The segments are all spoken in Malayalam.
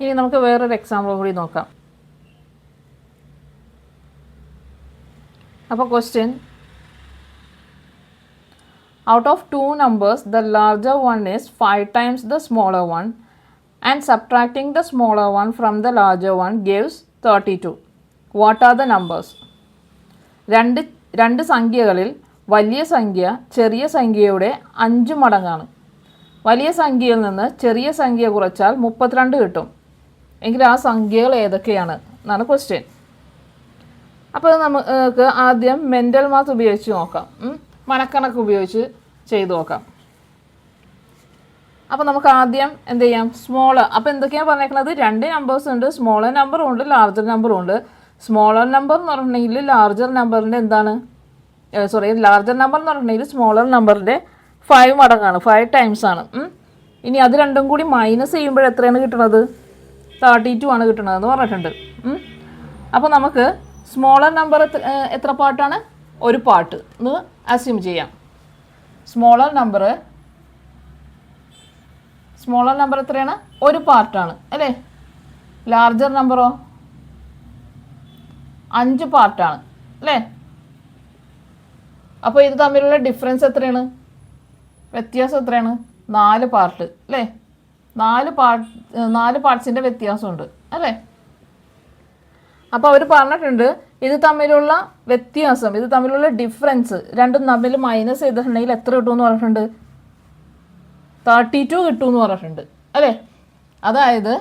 ഇനി നമുക്ക് വേറൊരു എക്സാമ്പിൾ കൂടി നോക്കാം. അപ്പോൾ question, out of two numbers the larger one is 5 times the smaller one and subtracting the smaller one from the larger one gives 32. What are the numbers? രണ്ട് സംഖ്യകളിൽ വലിയ സംഖ്യ ചെറിയ സംഖ്യയുടെ 5 മടങ്ങാണ്. വലിയ സംഖ്യയിൽ നിന്ന് ചെറിയ സംഖ്യ കുറച്ചാൽ 32 കിട്ടും. എങ്കിൽ ആ സംഖ്യകൾ ഏതൊക്കെയാണ് എന്നാണ് ക്വസ്റ്റ്യൻ. അപ്പോൾ നമുക്ക് ആദ്യം മെൻ്റൽ മാത്ത് ഉപയോഗിച്ച് നോക്കാം. മനക്കണക്ക് ഉപയോഗിച്ച് ചെയ്തു നോക്കാം. അപ്പോൾ നമുക്ക് ആദ്യം എന്ത് ചെയ്യാം, സ്മോളർ. അപ്പോൾ എന്തൊക്കെയാണ് പറഞ്ഞേക്കുന്നത്? 2 നമ്പേഴ്സ് ഉണ്ട്, സ്മോളർ നമ്പറും ഉണ്ട്, ലാർജർ നമ്പറും ഉണ്ട്. സ്മോളർ നമ്പർ എന്ന് പറഞ്ഞിട്ടുണ്ടെങ്കിൽ ലാർജർ നമ്പറിൻ്റെ എന്താണ്, ലാർജർ നമ്പർ എന്ന് പറഞ്ഞിട്ടുണ്ടെങ്കിൽ സ്മോളർ നമ്പറിൻ്റെ 5 മടങ്ങാണ്, 5 ടൈംസ് ആണ്. ഇനി അത് രണ്ടും കൂടി മൈനസ് ചെയ്യുമ്പോൾ എത്രയാണ് കിട്ടുന്നത്? 32 ആണ് കിട്ടുന്നതെന്ന് പറഞ്ഞിട്ടുണ്ട്. അപ്പോൾ നമുക്ക് സ്മോളർ നമ്പർ എത്ര പാർട്ടാണ്? ഒരു പാർട്ട് എന്ന് അസ്യൂം ചെയ്യാം. സ്മോളർ നമ്പർ എത്രയാണ്? ഒരു പാർട്ടാണ് അല്ലേ? ലാർജർ നമ്പറോ 5 പാർട്ടാണ് അല്ലേ? അപ്പോൾ ഇത് തമ്മിലുള്ള ഡിഫറൻസ് എത്രയാണ്? വ്യത്യാസം എത്രയാണ്? 4 പാർട്ട് അല്ലേ? 4 പാർട്സിൻ്റെ വ്യത്യാസമുണ്ട് അല്ലേ? അപ്പോൾ അവർ പറഞ്ഞിട്ടുണ്ട് ഇത് തമ്മിലുള്ള വ്യത്യാസം, ഇത് തമ്മിലുള്ള ഡിഫറൻസ് രണ്ടും തമ്മിൽ മൈനസ് ചെയ്തിട്ടുണ്ടെങ്കിൽ എത്ര കിട്ടുമെന്ന് പറഞ്ഞിട്ടുണ്ട്? 32 കിട്ടുമെന്ന് പറഞ്ഞിട്ടുണ്ട് അല്ലേ? അതായത്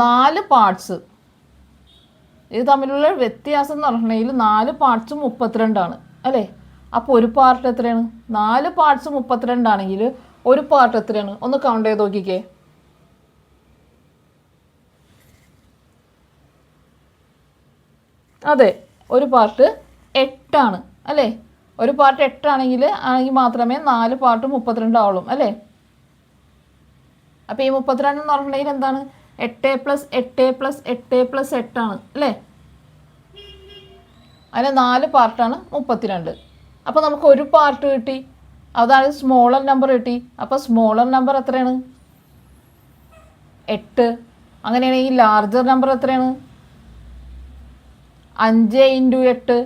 4 പാർട്സ്, ഇത് തമ്മിലുള്ള വ്യത്യാസം എന്ന് പറഞ്ഞിട്ടുണ്ടെങ്കിൽ 4 പാർട്സും 32 ആണ് അല്ലേ? അപ്പോൾ ഒരു പാർട്ട് എത്രയാണ്? 4 പാർട്സ് 32 ആണെങ്കിൽ ഒരു പാർട്ട് എത്രയാണ്? ഒന്ന് കൗണ്ട് ചെയ്ത് നോക്കിക്കേ. അതെ, ഒരു പാർട്ട് 8 ആണ് അല്ലേ? ഒരു പാർട്ട് 8 ആണെങ്കിൽ മാത്രമേ 4 പാർട്ട് 32 ആവുള്ളൂ അല്ലേ? അപ്പോൾ ഈ 32 എന്ന് പറഞ്ഞിട്ടുണ്ടെങ്കിൽ എന്താണ്? 8 + 8 + 8 + 8 ആണ് അല്ലേ? അതിന് 4 പാർട്ടാണ് 32. അപ്പോൾ നമുക്ക് ഒരു പാർട്ട് കിട്ടി, അതാണ് സ്മോളർ നമ്പർ കിട്ടി. അപ്പോൾ സ്മോളർ നമ്പർ എത്രയാണ്? 8. അങ്ങനെയാണെങ്കിൽ ലാർജർ നമ്പർ എത്രയാണ്? 5 × 8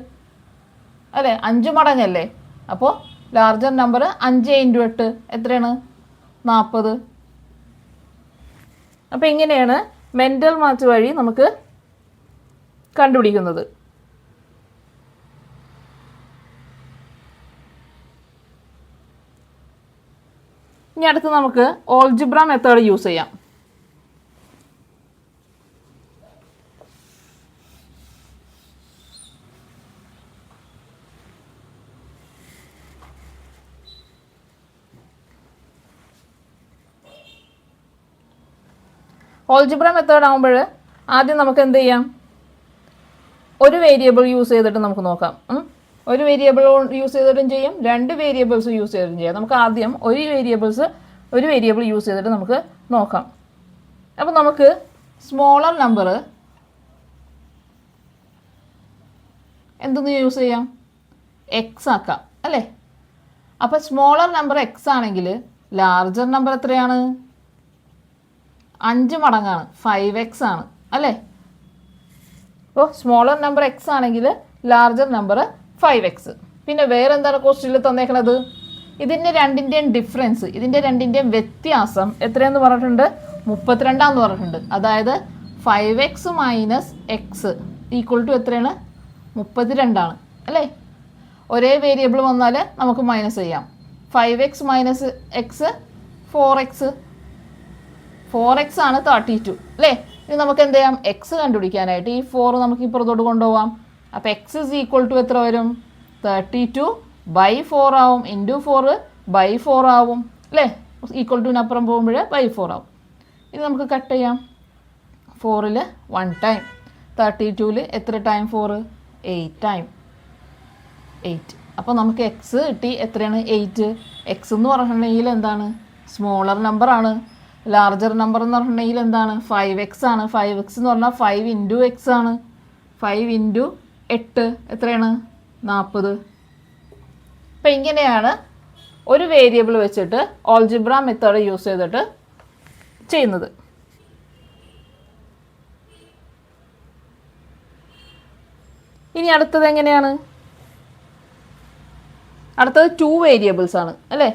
അല്ലേ? 5 മടങ്ങല്ലേ? അപ്പോൾ ലാർജർ നമ്പർ 5 × 8 എത്രയാണ്? 40. അപ്പോൾ ഇങ്ങനെയാണ് മെൻ്റൽ മാത്ത് വഴി നമുക്ക് കണ്ടുപിടിക്കുന്നത്. ഇനി അടുത്ത് നമുക്ക് ഓൾജിബ്ര മെത്തേഡ് യൂസ് ചെയ്യാം. ഓൾജിബ്ര മെത്തേഡ് ആകുമ്പോൾ ആദ്യം നമുക്ക് എന്ത് ചെയ്യാം, ഒരു വേരിയബിൾ യൂസ് ചെയ്തിട്ട് നമുക്ക് നോക്കാം. ഒരു വേരിയബിൾ യൂസ് ചെയ്തിട്ടും ചെയ്യും, 2 വേരിയബിൾസ് യൂസ് ചെയ്തിട്ടും ചെയ്യാം. നമുക്ക് ആദ്യം ഒരു വേരിയബിൾ യൂസ് ചെയ്തിട്ട് നമുക്ക് നോക്കാം. അപ്പോൾ നമുക്ക് സ്മോളർ നമ്പർ എന്തൊന്ന് യൂസ് ചെയ്യാം? എക്സ് ആക്കാം അല്ലേ? അപ്പോൾ സ്മോളർ നമ്പർ എക്സ് ആണെങ്കിൽ ലാർജർ നമ്പർ എത്രയാണ്? 5 മടങ്ങാണ്, 5x ആണ് അല്ലേ? അപ്പോൾ സ്മോളർ നമ്പർ എക്സ് ആണെങ്കിൽ ലാർജർ നമ്പർ 5x. പിന്നെ വേറെ എന്താണ് ക്വസ്റ്റ്യനിൽ തന്നേക്കണത്? ഇതിൻ്റെ രണ്ടിൻ്റെയും ഡിഫറൻസ്, ഇതിൻ്റെ രണ്ടിൻ്റെയും വ്യത്യാസം എത്രയെന്ന് പറഞ്ഞിട്ടുണ്ട്? 32 പറഞ്ഞിട്ടുണ്ട്. അതായത് 5x - x = എത്രയാണ്? 32 ആണ് അല്ലേ? ഒരേ വേരിയബിൾ വന്നാൽ നമുക്ക് മൈനസ് ചെയ്യാം. 5x - x 4x ആണ് 32 അല്ലേ? ഇനി നമുക്ക് എന്ത് ചെയ്യാം? എക്സ് കണ്ടുപിടിക്കാനായിട്ട് ഈ 4 നമുക്ക് ഇപ്പുറത്തോട്ട് കൊണ്ടുപോകാം. അപ്പോൾ x = എത്ര വരും? 32/4 ആവും, × 4/4 ആവും അല്ലേ? =നപ്പുറം പോകുമ്പോൾ /4 ആവും. ഇനി നമുക്ക് കട്ട് ചെയ്യാം. 4ൽ 1 ടൈം, 32ൽ എത്ര ടൈം? 4 8 ടൈം 8. അപ്പോൾ നമുക്ക് എക്സ് കിട്ടി. എത്രയാണ്? 8. എക്സ് എന്ന് പറഞ്ഞിട്ടുണ്ടെങ്കിൽ എന്താണ്? സ്മോളർ നമ്പറാണ്. ലാർജർ നമ്പർ എന്ന് പറഞ്ഞിട്ടുണ്ടെങ്കിൽ എന്താണ്? 5x ആണ്. 5x എന്ന് പറഞ്ഞാൽ 5 × x ആണ്. 5 × 8 എത്രയാണ്? 40. അപ്പം ഇങ്ങനെയാണ് ഒരു വേരിയബിൾ വെച്ചിട്ട് ഓൾജിബ്ര മെത്തേഡ് യൂസ് ചെയ്തിട്ട് ചെയ്യുന്നത്. ഇനി അടുത്തത് എങ്ങനെയാണ്? അടുത്തത് 2 വേരിയബിൾസ് ആണ് അല്ലേ?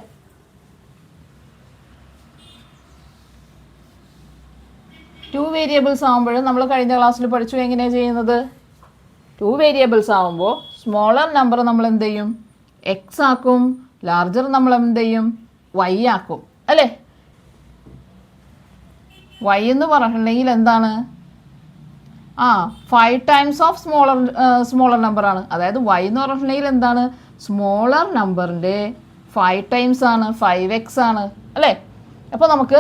ടു വേരിയബിൾസ് ആകുമ്പോൾ നമ്മൾ കഴിഞ്ഞ ക്ലാസ്സിൽ പഠിച്ചു എങ്ങനെയാണ് ചെയ്യുന്നത്? 2 വേരിയബിൾസ് ആകുമ്പോൾ സ്മോളർ നമ്പർ നമ്മൾ എന്ത് ചെയ്യും? എക്സ് ആക്കും. ലാർജർ നമ്മൾ എന്ത് ചെയ്യും? വൈ ആക്കും അല്ലേ? വൈ എന്ന് പറഞ്ഞിട്ടുണ്ടെങ്കിൽ എന്താണ്? 5 ടൈംസ് ഓഫ് സ്മോളർ നമ്പറാണ്. അതായത് വൈ എന്ന് പറഞ്ഞിട്ടുണ്ടെങ്കിൽ എന്താണ്? സ്മോളർ നമ്പറിൻ്റെ 5 ടൈംസ് ആണ്, 5x ആണ് അല്ലേ? അപ്പോൾ നമുക്ക്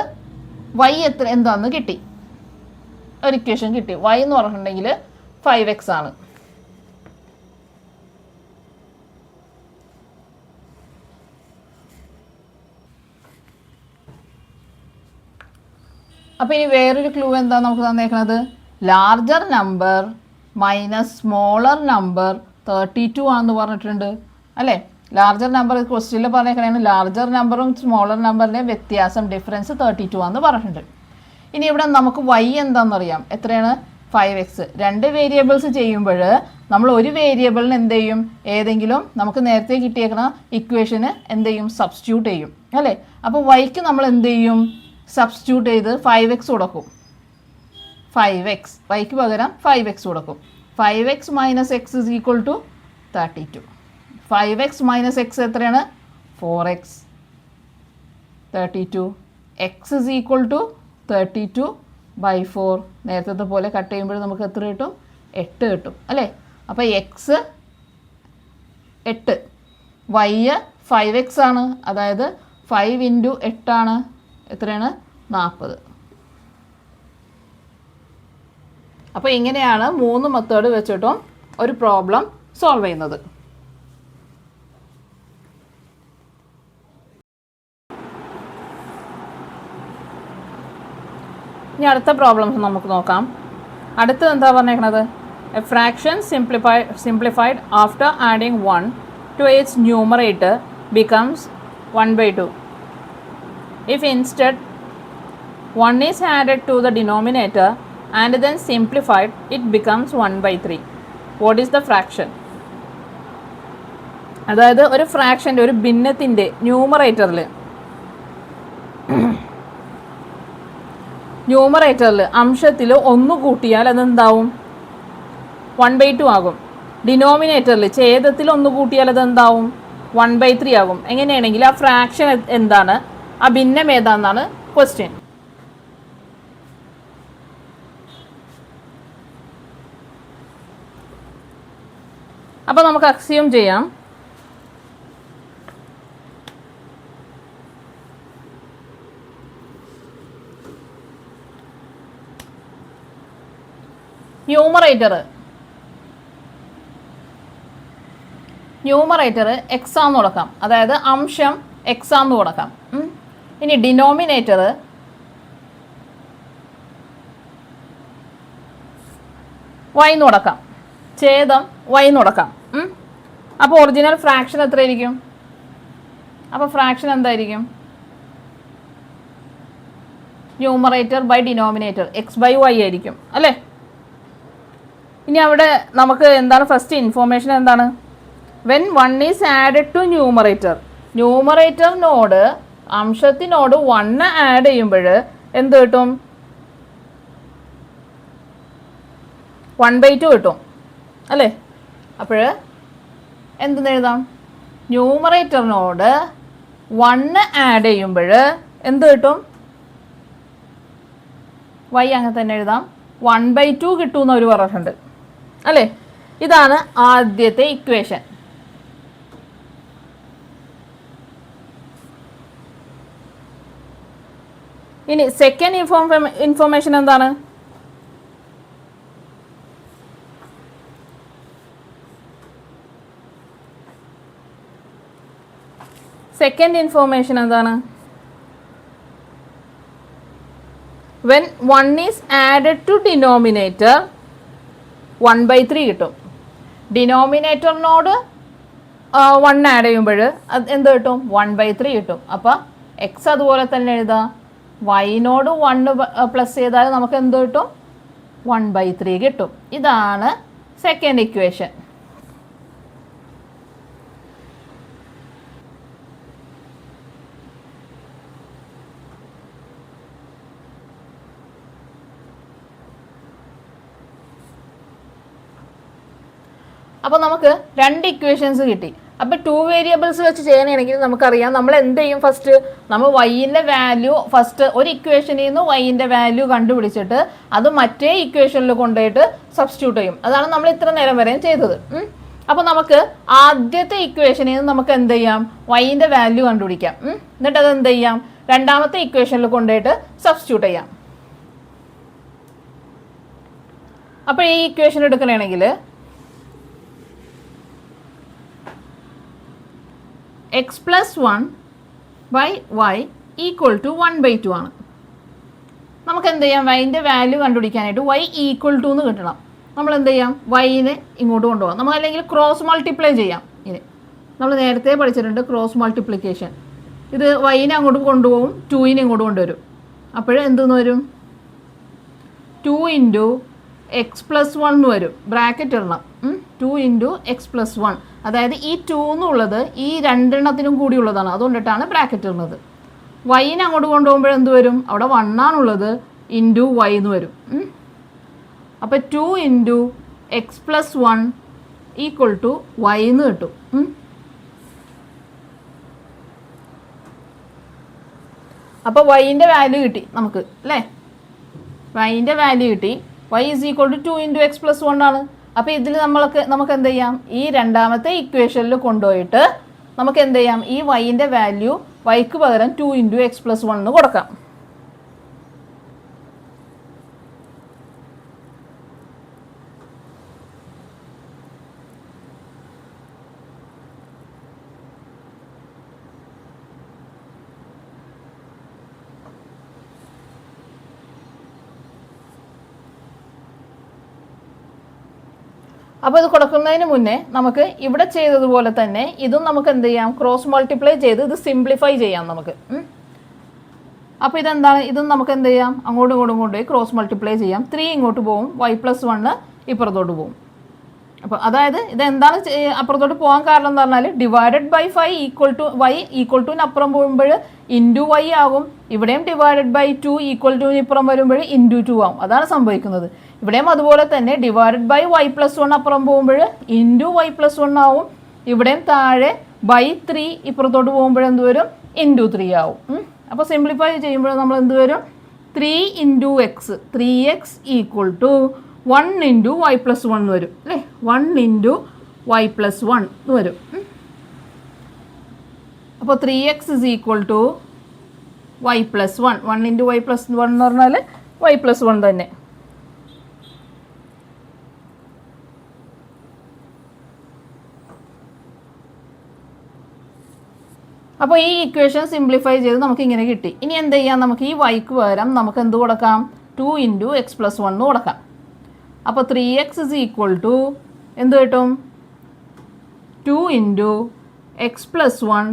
വൈ എന്താണെന്ന് കിട്ടി, ഒരു ഇക്വേഷൻ കിട്ടി. വൈ എന്ന് പറഞ്ഞിട്ടുണ്ടെങ്കിൽ 5x ആണ്. അപ്പോൾ ഇനി വേറൊരു ക്ലൂ എന്താ നമുക്ക് തന്നേക്കുന്നത്? Larger number minus smaller number 32 ആണെന്ന് പറഞ്ഞിട്ടുണ്ട് അല്ലേ? ലാർജർ നമ്പർ ക്വസ്റ്റ്യനിൽ പറഞ്ഞേക്കണേണ് ലാർജർ നമ്പറും സ്മോളർ നമ്പറിൻ്റെ വ്യത്യാസം ഡിഫറൻസ് 32 ആണെന്ന് പറഞ്ഞിട്ടുണ്ട്. ഇനി ഇവിടെ നമുക്ക് y എന്താണെന്നറിയാം. എത്രയാണ്? 5x. 2 വേരിയബിൾസ് ചെയ്യുമ്പോൾ നമ്മൾ ഒരു വേരിയബിളിന് എന്ത് ചെയ്യും? ഏതെങ്കിലും നമുക്ക് നേരത്തെ കിട്ടിയേക്കണ ഇക്വേഷന് എന്ത് ചെയ്യും? സബ്സ്റ്റിറ്റ്യൂട്ട് ചെയ്യും അല്ലേ? അപ്പോൾ വൈക്ക് നമ്മൾ എന്ത് ചെയ്യും? സബ്സ്റ്റിറ്റ്യൂട്ട് ചെയ്ത് 5x കൊടുക്കും. 5x വൈക്ക് പകരം 5x കൊടുക്കും. 5x minus x is equal to 32. 5x minus x എത്രയാണ്? 4x. 32 X is equal to 32/4. നേരത്തെ പോലെ കട്ട് ചെയ്യുമ്പോൾ നമുക്ക് എത്ര കിട്ടും? 8 കിട്ടും അല്ലേ? അപ്പോൾ എക്സ് 8, വൈ 5x ആണ്. അതായത് 5 × 8 ആണ്. എത്രയാണ്? 40. അപ്പോൾ ഇങ്ങനെയാണ് 3 മെത്തേഡ് വെച്ചിട്ടും ഒരു പ്രോബ്ലം സോൾവ് ചെയ്യുന്നത്. ഇനി അടുത്ത പ്രോബ്ലംസ് നമുക്ക് നോക്കാം. അടുത്തത് എന്താ പറഞ്ഞേക്കണത്? A fraction simplified after adding 1 to its numerator becomes 1/2. If instead 1 is added to the denominator and then simplified, it becomes 1/3. What is the fraction? അതായത് ഒരു ഫ്രാക്ഷൻ്റെ ഒരു ഭിന്നത്തിൻ്റെ ന്യൂമറേറ്ററിൽ അംശത്തിൽ 1 കൂട്ടിയാൽ അതെന്താവും? 1/2 ആകും. ഡിനോമിനേറ്ററിൽ ഛേദത്തിൽ 1 കൂട്ടിയാൽ അതെന്താവും? 1/3 ആകും. എങ്ങനെയാണെങ്കിൽ ആ ഫ്രാക്ഷൻ എന്താണ്? ആ ഭിന്നം ഏതാണെന്നാണ് ക്വസ്റ്റ്യൻ. അപ്പോൾ നമുക്ക് അക്സ്യൂം ചെയ്യാം ന്യൂമറേറ്റർ എക്സ് ആണെന്ന് കൊടുക്കാം. അതായത് അംശം എക്സ് ആണെന്ന് കൊടുക്കാം. ഇനി ഡിനോമിനേറ്റർ വൈ എന്ന് കൊടുക്കാം. ഛേദം വൈ എന്ന് കൊടുക്കാം. അപ്പോൾ ഒറിജിനൽ ഫ്രാക്ഷൻ എത്രയായിരിക്കും? അപ്പോൾ ഫ്രാക്ഷൻ എന്തായിരിക്കും? ന്യൂമറേറ്റർ ബൈ ഡിനോമിനേറ്റർ x/y ആയിരിക്കും അല്ലേ? ഇനി അവിടെ നമുക്ക് എന്താണ് ഫസ്റ്റ് ഇൻഫോർമേഷൻ എന്താണ്? വെൻ 1 ഈസ് ആഡഡ് ടു ന്യൂമറേറ്ററിനോട് അംശത്തിനോട് 1 ആഡ് ചെയ്യുമ്പോൾ എന്ത് കിട്ടും? 1/2 കിട്ടും അല്ലേ? അപ്പോൾ എന്തെന്ന് എഴുതാം? ന്യൂമറേറ്ററിനോട് 1 ആഡ് ചെയ്യുമ്പോൾ എന്ത് കിട്ടും? y അങ്ങനെ തന്നെ എഴുതാം. 1/2 കിട്ടുമെന്ന് അവർ പറഞ്ഞിട്ടുണ്ട് അല്ലേ? ഇതാണ് ആദ്യത്തെ ഇക്വേഷൻ. ഇനി സെക്കൻഡ് ഇൻഫോർമേഷൻ എന്താണ്? When 1 is added to denominator 1/3 കിട്ടും. ഡിനോമിനേറ്ററിനോട് 1 ആഡ് ചെയ്യുമ്പോൾ അത് എന്ത് കിട്ടും? 1/3 കിട്ടും. അപ്പോൾ എക്സ് അതുപോലെ തന്നെ എഴുതാം. വൈനോട് 1 പ്ലസ് ചെയ്താൽ നമുക്ക് എന്ത് കിട്ടും? 1/3 കിട്ടും. ഇതാണ് സെക്കൻഡ് ഇക്വേഷൻ. അപ്പോൾ നമുക്ക് 2 ഇക്വേഷൻസ് കിട്ടി. അപ്പോൾ 2 വേരിയബിൾസ് വെച്ച് ചെയ്യണമെങ്കിൽ നമുക്കറിയാം നമ്മൾ എന്ത് ചെയ്യും. ഫസ്റ്റ് നമ്മൾ വൈൻ്റെ വാല്യൂ ഫസ്റ്റ് ഒരു ഇക്വേഷനിൽ നിന്ന് വൈൻ്റെ വാല്യൂ കണ്ടുപിടിച്ചിട്ട് അത് മറ്റേ ഇക്വേഷനിൽ കൊണ്ടുപോയിട്ട് സബ്സ്റ്റിറ്റ്യൂട്ട് ചെയ്യും. അതാണ് നമ്മൾ ഇത്ര നേരം വരെയും ചെയ്തത്. അപ്പോൾ നമുക്ക് ആദ്യത്തെ ഇക്വേഷനിൽ നിന്ന് നമുക്ക് എന്ത് ചെയ്യാം, വൈൻ്റെ വാല്യൂ കണ്ടുപിടിക്കാം. എന്നിട്ട് അത് എന്ത് ചെയ്യാം, രണ്ടാമത്തെ ഇക്വേഷനിൽ കൊണ്ടുപോയിട്ട് സബ്സ്റ്റിറ്റ്യൂട്ട് ചെയ്യാം. അപ്പോൾ ഈ ഇക്വേഷൻ എടുക്കണമെങ്കിൽ x plus 1 by y equal to 1/2 ആണ്. നമുക്ക് എന്ത് ചെയ്യാം, വൈൻ്റെ വാല്യൂ കണ്ടുപിടിക്കാനായിട്ട് y ഈക്വൽ ടു എന്ന് കിട്ടണം. നമ്മൾ എന്ത് ചെയ്യാം, വൈനെ ഇങ്ങോട്ട് കൊണ്ടുപോകാം. നമ്മൾ അല്ലെങ്കിൽ ക്രോസ് മൾട്ടിപ്ലൈ ചെയ്യാം. ഇനി നമ്മൾ നേരത്തെ പഠിച്ചിട്ടുണ്ട് ക്രോസ് മൾട്ടിപ്ലിക്കേഷൻ. ഇത് വൈനെ അങ്ങോട്ട് കൊണ്ടുപോകും, 2നെ ഇങ്ങോട്ട് കൊണ്ടുവരും. അപ്പോൾ എന്തെന്ന് വരും, 2 × x+1 എന്ന് വരും. ബ്രാക്കറ്റ് ഇടണം. 2 × x+1. അതായത് ഈ 2 എന്നുള്ളത് ഈ രണ്ടെണ്ണത്തിനും കൂടി ഉള്ളതാണ്. അതുകൊണ്ടിട്ടാണ് ബ്രാക്കറ്റ് ഇടുന്നത്. വൈനെ അങ്ങോട്ട് കൊണ്ടുപോകുമ്പോൾ എന്ത് വരും, അവിടെ 1 ആണുള്ളത്, ഇൻറ്റു വൈ എന്ന് വരും. അപ്പോൾ 2 × x+1 ഈക്വൽ ടു വൈ എന്ന് കിട്ടും. അപ്പോൾ വൈൻ്റെ വാല്യൂ കിട്ടി നമുക്ക് അല്ലേ. വൈൻ്റെ വാല്യൂ കിട്ടി. y is equal to 2 × x+1 ആണ്. അപ്പോൾ ഇതിൽ നമുക്ക് എന്ത് ചെയ്യാം, ഈ രണ്ടാമത്തെ ഇക്വേഷനിൽ കൊണ്ടുപോയിട്ട് നമുക്ക് എന്ത് ചെയ്യാം, ഈ വൈൻ്റെ വാല്യൂ വൈക്ക് പകരം 2 × x+1 എന്ന് കൊടുക്കാം. അപ്പോൾ ഇത് കൊടുക്കുന്നതിന് മുന്നേ നമുക്ക് ഇവിടെ ചെയ്തതുപോലെ തന്നെ ഇതും നമുക്ക് എന്ത് ചെയ്യാം, ക്രോസ് മൾട്ടിപ്ലൈ ചെയ്ത് ഇത് സിംപ്ലിഫൈ ചെയ്യാം നമുക്ക്. അപ്പോൾ ഇതെന്താണ്, ഇതും നമുക്ക് എന്ത് ചെയ്യാം, അങ്ങോട്ടും ഇങ്ങോട്ടും കൊണ്ടുപോയി ക്രോസ് മൾട്ടിപ്ലൈ ചെയ്യാം. 3 ഇങ്ങോട്ട് പോകും, y+1 ഇപ്പുറത്തോട്ട് പോകും. അപ്പോൾ അതായത് ഇതെന്താണ് അപ്പുറത്തോട്ട് പോകാൻ കാരണം എന്ന് പറഞ്ഞാൽ divided by 5 equal to Y equal ടുവിനപ്പുറം പോകുമ്പോൾ ഇൻറ്റു വൈ ആകും. ഇവിടെയും ഡിവൈഡഡ് ബൈ 2 ഈക്വൽ ടുവിനിപ്പുറം വരുമ്പോൾ ഇൻറ്റു 2 ആകും. അതാണ് സംഭവിക്കുന്നത്. ഇവിടെയും അതുപോലെ തന്നെ ഡിവൈഡഡ് ബൈ y+1 അപ്പുറം പോകുമ്പോൾ ഇൻറ്റു y+1 ആവും. ഇവിടെയും താഴെ ബൈ 3 ഇപ്പുറത്തോട്ട് പോകുമ്പോൾ എന്ത് വരും, ഇൻറ്റു 3 ആവും. അപ്പോൾ സിംപ്ലിഫൈ ചെയ്യുമ്പോൾ നമ്മൾ എന്ത് വരും, 3 × x 3x equal to 1 × y+1 എന്ന് വരും അല്ലേ. 1 × y+1 എന്ന് വരും. അപ്പോൾ 3x is equal to y+1. 1 × y+1 എന്ന് പറഞ്ഞാൽ y+1 തന്നെ. അപ്പോൾ ഈ ഇക്വേഷൻ സിംപ്ലിഫൈ ചെയ്ത് നമുക്ക് ഇങ്ങനെ കിട്ടി. ഇനി എന്ത് ചെയ്യാം, നമുക്ക് ഈ വൈക്ക് പകരം നമുക്ക് എന്ത് കൊടുക്കാം, 2 × x+1 എന്ന് കൊടുക്കാം. അപ്പോൾ 3x is equal to എന്ത് കിട്ടും, 2 × x+1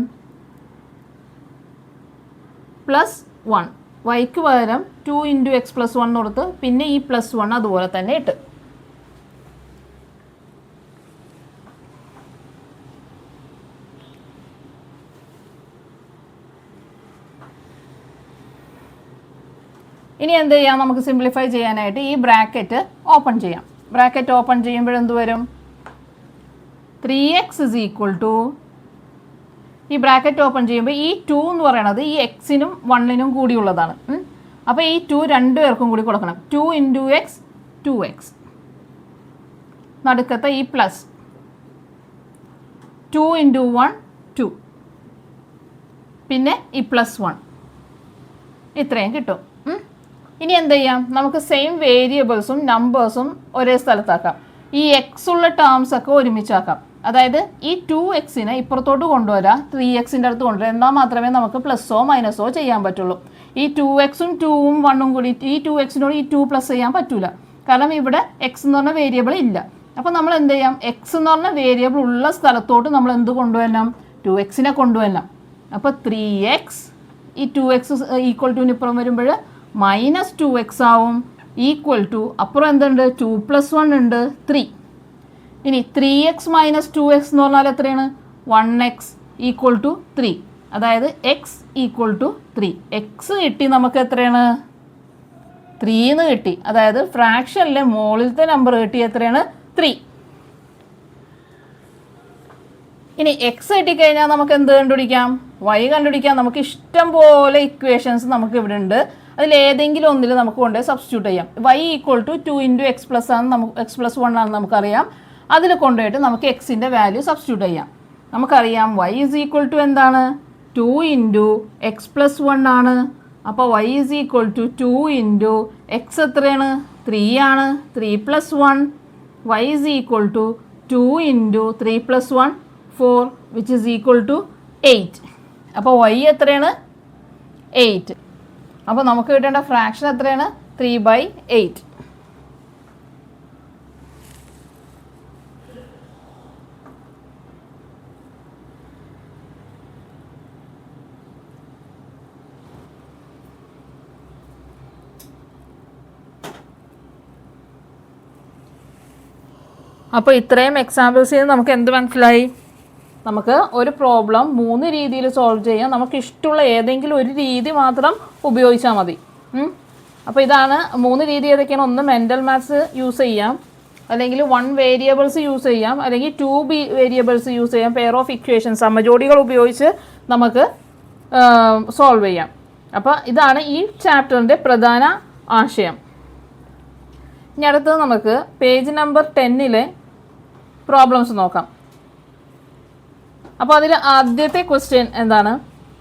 + 1. വൈക്ക് പകരം 2 × x+1 കൊടുത്ത് പിന്നെ ഈ +1 അതുപോലെ തന്നെ ഇട്ട്. ഇനി എന്ത് ചെയ്യാം, നമുക്ക് സിംപ്ലിഫൈ ചെയ്യാനായിട്ട് ഈ ബ്രാക്കറ്റ് ഓപ്പൺ ചെയ്യാം. ബ്രാക്കറ്റ് ഓപ്പൺ ചെയ്യുമ്പോൾ എന്ത് വരും, 3x is equal to ഈ ബ്രാക്കറ്റ് ഓപ്പൺ ചെയ്യുമ്പോൾ ഈ 2 എന്ന് പറയുന്നത് ഈ എക്സിനും 1നും കൂടിയുള്ളതാണ്. അപ്പോൾ ഈ 2 രണ്ടുപേർക്കും കൂടി കൊടുക്കണം. 2 × x 2x, നടുക്കത്തെ ഈ പ്ലസ് 2 × 1 2, പിന്നെ ഈ +1, ഇത്രയും കിട്ടും. ഇനി എന്ത് ചെയ്യാം, നമുക്ക് സെയിം വേരിയബിൾസും നമ്പേഴ്സും ഒരേ സ്ഥലത്താക്കാം. ഈ എക്സ് ഉള്ള ടേംസ് ഒക്കെ ഒരുമിച്ചാക്കാം. അതായത് ഈ 2xനെ ഇപ്പുറത്തോട്ട് കൊണ്ടുവരാം, 3xൻ്റെ അടുത്ത് കൊണ്ടുവരാം. എന്നാൽ മാത്രമേ നമുക്ക് പ്ലസ്സോ മൈനസോ ചെയ്യാൻ പറ്റുള്ളൂ. ഈ 2xും 2ഉം 1ഉം കൂടി ഈ 2xനോട് ഈ 2 പ്ലസ് ചെയ്യാൻ പറ്റില്ല. കാരണം ഇവിടെ എക്സ് എന്ന് പറഞ്ഞ വേരിയബിൾ ഇല്ല. അപ്പോൾ നമ്മൾ എന്ത് ചെയ്യാം, എക്സ് എന്ന് പറഞ്ഞ വേരിയബിൾ ഉള്ള സ്ഥലത്തോട്ട് നമ്മൾ എന്ത് കൊണ്ടുവരണം, 2xനെ കൊണ്ടുവരണം. അപ്പോൾ 3x ഈ 2x ഈക്വൽ ടുവിന് ഇപ്പുറം വരുമ്പോൾ -2x ആവും. ഈക്വൽ ടു അപ്പുറം എന്തുണ്ട്, 2 + 1 ഉണ്ട് 3. ഇനി 3x - 2x എന്ന് പറഞ്ഞാൽ എത്രയാണ്, 1x ഈക്വൽ ടു 3. അതായത് x ഈക്വൽ ടു 3. എക്സ് കിട്ടി നമുക്ക് എത്രയാണ്, 3 എന്ന് കിട്ടി. അതായത് ഫ്രാക്ഷനിലെ മുകളിലത്തെ നമ്പർ കിട്ടി എത്രയാണ്, 3. ഇനി എക്സ് കിട്ടിക്കഴിഞ്ഞാൽ നമുക്ക് എന്ത് കണ്ടുപിടിക്കാം? വൈ കണ്ടുപിടിക്കാം. നമുക്ക് ഇഷ്ടം പോലെ ഇക്വേഷൻസ് നമുക്ക് ഇവിടെ ഉണ്ട്. അതിലേതെങ്കിലും ഒന്നിൽ നമുക്ക് കൊണ്ടുപോയി സബ്സ്റ്റിറ്റ്യൂട്ട് ചെയ്യാം. y equal to 2 into x plus ആണ്, നമുക്ക് എക്സ് പ്ലസ് 1 ആണെന്ന് നമുക്കറിയാം. അതിൽ കൊണ്ടുപോയിട്ട് നമുക്ക് എക്സിൻ്റെ വാല്യൂ സബ്സ്റ്റിറ്റ്യൂട്ട് ചെയ്യാം. നമുക്കറിയാം y ഈസ് ഈക്വൽ ടു എന്താണ്? 2 ഇൻറ്റു എക്സ് പ്ലസ് 1 ആണ്. അപ്പോൾ y is equal to 2 into x എത്രയാണ്? 3 ആണ്. 3 plus 1 y is equal to 2 into 3 plus 1 4 which is equal to 8. അപ്പോൾ y എത്രയാണ്? 8. അപ്പോൾ നമുക്ക് കിട്ടേണ്ട ഫ്രാക്ഷൻ എത്രയാണ്? 3/8. അപ്പോൾ ഇത്രയും എക്സാമ്പിൾസ് ചെയ്ത് നമുക്ക് എന്ത് മനസ്സിലായി? നമുക്ക് ഒരു പ്രോബ്ലം 3 രീതിയിൽ സോൾവ് ചെയ്യാം. നമുക്ക് ഇഷ്ടമുള്ള ഏതെങ്കിലും ഒരു രീതി മാത്രം ഉപയോഗിച്ചാൽ മതി. അപ്പോൾ ഇതാണ് 3 രീതി ഏതൊക്കെയാണ്? ഒന്ന് മെൻ്റൽ മാത്സ് യൂസ് ചെയ്യാം, അല്ലെങ്കിൽ 1 വേരിയബിൾസ് യൂസ് ചെയ്യാം, അല്ലെങ്കിൽ 2 വേരിയബിൾസ് യൂസ് ചെയ്യാം. പെയർ ഓഫ് ഇക്വേഷൻസ് സമജോഡികൾ ഉപയോഗിച്ച് നമുക്ക് സോൾവ് ചെയ്യാം. അപ്പോൾ ഇതാണ് ഈ ചാപ്റ്ററിൻ്റെ പ്രധാന ആശയം. ഇനി അടുത്തത് നമുക്ക് പേജ് നമ്പർ 10 പ്രോബ്ലംസ് നോക്കാം. അപ്പോൾ അതിൽ ആദ്യത്തെ ക്വസ്റ്റ്യൻ എന്താണ്?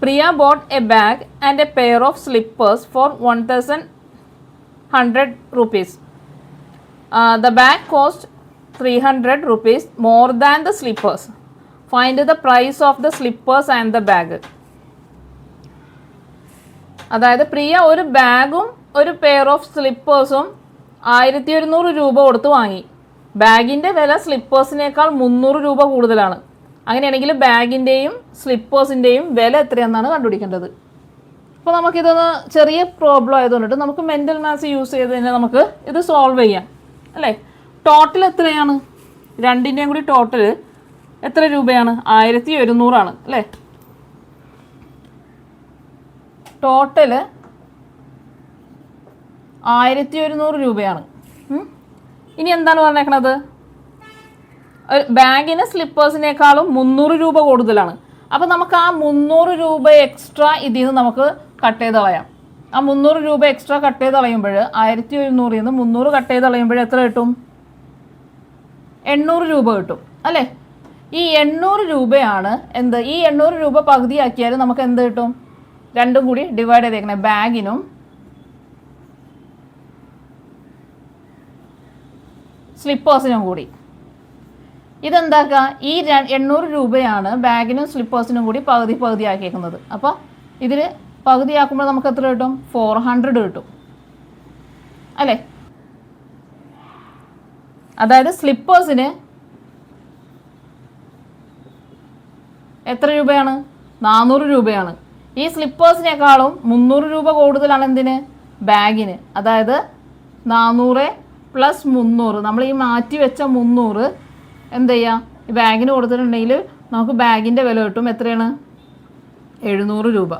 Priya bought a bag and a pair of slippers for 1100 rupees. The bag cost 300 rupees more than the slippers. Find the price of the slippers and the bag. അതായത് പ്രിയ ഒരു ബാഗും ഒരു പെയർ ഓഫ് സ്ലിപ്പേഴ്സും 1100 രൂപ കൊടുത്ത് വാങ്ങി. ബാഗിൻ്റെ വില സ്ലിപ്പേഴ്സിനേക്കാൾ 300 രൂപ കൂടുതലാണ്. അങ്ങനെയാണെങ്കിൽ ബാഗിൻ്റെയും സ്ലിപ്പേഴ്സിൻ്റെയും വില എത്രയാണെന്നാണ് കണ്ടുപിടിക്കേണ്ടത്. അപ്പോൾ നമുക്കിതൊന്ന് ചെറിയ പ്രോബ്ലം ആയതുകൊണ്ടിട്ട് നമുക്ക് മെൻ്റൽ മാത്സ് യൂസ് ചെയ്ത് തന്നെ നമുക്ക് ഇത് സോൾവ് ചെയ്യാം അല്ലേ. ടോട്ടൽ എത്രയാണ്? രണ്ടിൻ്റെയും കൂടി ടോട്ടൽ എത്ര രൂപയാണ്? 1100 അല്ലേ. ടോട്ടൽ 1100 രൂപയാണ്. ഇനി എന്താണ് പറഞ്ഞേക്കണത്? ബാഗിന് സ്ലിപ്പേഴ്സിനേക്കാളും 300 രൂപ കൂടുതലാണ്. അപ്പോൾ നമുക്ക് ആ 300 രൂപ എക്സ്ട്രാ ഇതിൽ നിന്ന് നമുക്ക് കട്ട് ചെയ്ത് കളയാം. ആ 300 രൂപ എക്സ്ട്രാ കട്ട് ചെയ്ത് കളയുമ്പോൾ 1100 നിന്ന് 300 കട്ട് ചെയ്ത് കളയുമ്പോൾ എത്ര കിട്ടും? 800 രൂപ കിട്ടും അല്ലേ. ഈ 800 രൂപയാണ് എന്ത്? ഈ 800 രൂപ പകുതിയാക്കിയാൽ നമുക്ക് എന്ത് കിട്ടും? രണ്ടും കൂടി ഡിവൈഡ് ചെയ്തേക്കണേ, ബാഗിനും സ്ലിപ്പേഴ്സിനും കൂടി. ഇതെന്താക്കുക? ഈ 800 രൂപയാണ് ബാഗിനും സ്ലിപ്പേഴ്സിനും കൂടി പകുതി ആക്കിയേക്കുന്നത്. അപ്പോൾ ഇതിൽ പകുതിയാക്കുമ്പോൾ നമുക്ക് എത്ര കിട്ടും? 400 കിട്ടും അല്ലേ. അതായത് സ്ലിപ്പേഴ്സിന് എത്ര രൂപയാണ്? 400 രൂപയാണ്. ഈ സ്ലിപ്പേഴ്സിനേക്കാളും 300 രൂപ കൂടുതലാണ് എന്തിന്? ബാഗിന്. അതായത് 400 പ്ലസ് 300, നമ്മൾ ഈ മാറ്റി വെച്ച 300 എന്ത് ചെയ്യുക? ഈ ബാഗിന് കൊടുത്തിട്ടുണ്ടെങ്കിൽ നമുക്ക് ബാഗിൻ്റെ വില കിട്ടും. എത്രയാണ്? 700 രൂപ.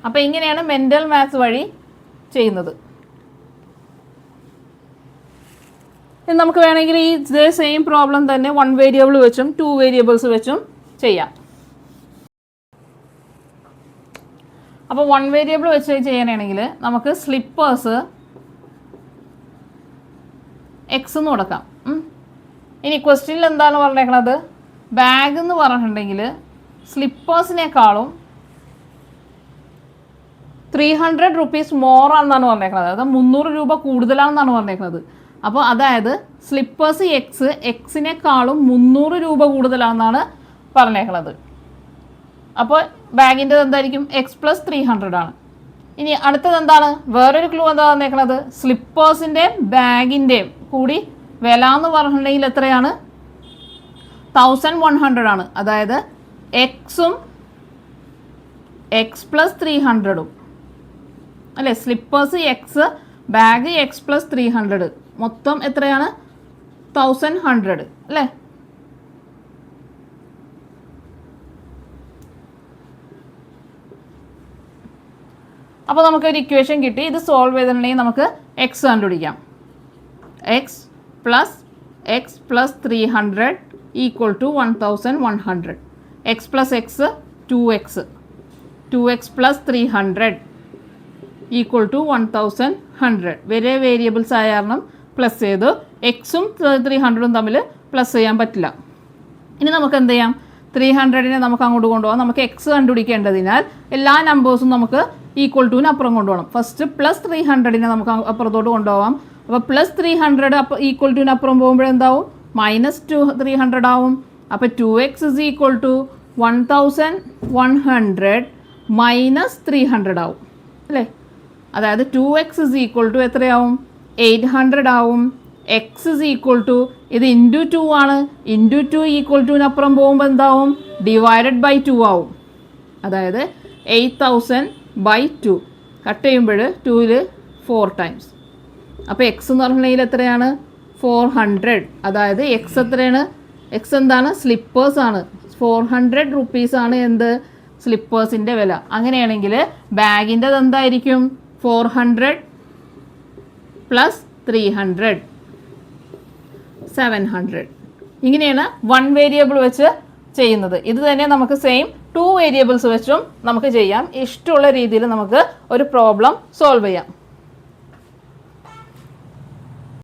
അപ്പോൾ ഇങ്ങനെയാണ് മെൻ്റൽ മാത്സ് വഴി ചെയ്യുന്നത്. ഇനി നമുക്ക് വേണമെങ്കിൽ ഈ ഇതേ സെയിം പ്രോബ്ലം തന്നെ 1 വേരിയബിൾ വെച്ചും 2 വേരിയബിൾസ് വെച്ചും ചെയ്യാം. അപ്പോൾ 1 വേരിയബിൾ വെച്ച് ചെയ്യാനാണെങ്കിൽ നമുക്ക് സ്ലിപ്പേഴ്സ് എക്സ് എന്ന് കൊടുക്കാം. ഇനി ക്വസ്റ്റ്യനിൽ എന്താണ് പറഞ്ഞേക്കണത്? ബാഗ് എന്ന് പറഞ്ഞിട്ടുണ്ടെങ്കിൽ സ്ലിപ്പേഴ്സിനേക്കാളും 300 rupees മോർ ആണെന്നാണ് പറഞ്ഞേക്കുന്നത്. അതായത് 300 രൂപ കൂടുതലാണെന്നാണ് പറഞ്ഞേക്കുന്നത്. അപ്പോൾ അതായത് സ്ലിപ്പേഴ്സ് എക്സിനേക്കാളും 300 രൂപ കൂടുതലാണെന്നാണ് പറഞ്ഞേക്കുന്നത്. അപ്പോൾ ബാഗിൻ്റെ എന്തായിരിക്കും? എക്സ് പ്ലസ് 300 ആണ്. ഇനി അടുത്തത് എന്താണ്? വേറൊരു ക്ലൂ എന്താ പറഞ്ഞേക്കുന്നത്? സ്ലിപ്പേഴ്സിൻ്റെയും ബാഗിൻ്റെയും കൂടി വില എന്ന് പറഞ്ഞിട്ടുണ്ടെങ്കിൽ എത്രയാണ്? 1100 ആണ്. അതായത് എക്സും എക്സ് പ്ലസ് 300 അല്ലേ. Slippers X, bag X plus 300, മൊത്തം എത്രയാണ്? 1100 അല്ലേ. അപ്പോൾ നമുക്കൊരു ഇക്വേഷൻ കിട്ടി. ഇത് സോൾവ് ചെയ്തിട്ടുണ്ടെങ്കിൽ നമുക്ക് എക്സ് കണ്ടുപിടിക്കാം. X plus 300 equal to 1100. X plus x 2x, 2x plus 300 equal to 1100. വേറെ വേരിയബിൾസ് ആയ കാരണം പ്ലസ് ചെയ്ത് എക്സും 300ഉം തമ്മിൽ പ്ലസ് ചെയ്യാൻ പറ്റില്ല. ഇനി നമുക്ക് എന്ത് ചെയ്യാം, 300നെ നമുക്ക് അങ്ങോട്ട് കൊണ്ടുപോകാം. നമുക്ക് എക്സ് കണ്ടുപിടിക്കേണ്ടതിനാൽ എല്ലാ നമ്പേഴ്സും നമുക്ക് ഈക്വൽ ടുവിന് അപ്പുറം കൊണ്ടുപോകണം. ഫസ്റ്റ് പ്ലസ് 300നെ നമുക്ക് അപ്പുറത്തോട്ട് കൊണ്ടുപോകാം. അപ്പോൾ പ്ലസ് 300 ഈക്വൽ ടുവിന് അപ്പുറം പോകുമ്പോഴെന്താവും, മൈനസ് 300 ആവും. അപ്പോൾ 2x is equal to 1100 minus 300 ആവും അല്ലേ. അതായത് 2x ഇസ് ഈക്വൽ ടു എത്രയാവും, 800 ആവും. എക്സ് ഇസ് ഈക്വൽ ടു ഇത് ഇൻറ്റു 2 ആണ്. ഇൻറ്റു 2 ഈക്വൽ ടുവിനപ്പുറം പോകുമ്പോൾ എന്താവും, ഡിവൈഡഡ് ബൈ 2 ആവും. അതായത് 8000/2 കട്ട് ചെയ്യുമ്പോൾ 2ൽ 4 ടൈംസ്. അപ്പോൾ എക്സ് എന്ന് പറഞ്ഞിട്ടുണ്ടെങ്കിൽ എത്രയാണ്, 400. അതായത് എക്സ് എത്രയാണ്, എക്സ് എന്താണ്, സ്ലിപ്പേഴ്സ് ആണ്. 400 റുപ്പീസാണ് എന്ത്, സ്ലിപ്പേഴ്സിൻ്റെ വില. അങ്ങനെയാണെങ്കിൽ ബാഗിൻ്റെ എന്തായിരിക്കും, 400 പ്ലസ് 300 700. ഇങ്ങനെയാണ് 1 വേരിയബിൾ വെച്ച് ചെയ്യുന്നത്. ഇത് തന്നെ നമുക്ക് സെയിം 2 വേരിയബിൾസ് വെച്ചും നമുക്ക് ചെയ്യാം. ഇഷ്ടമുള്ള രീതിയിൽ നമുക്ക് ഒരു പ്രോബ്ലം സോൾവ് ചെയ്യാം.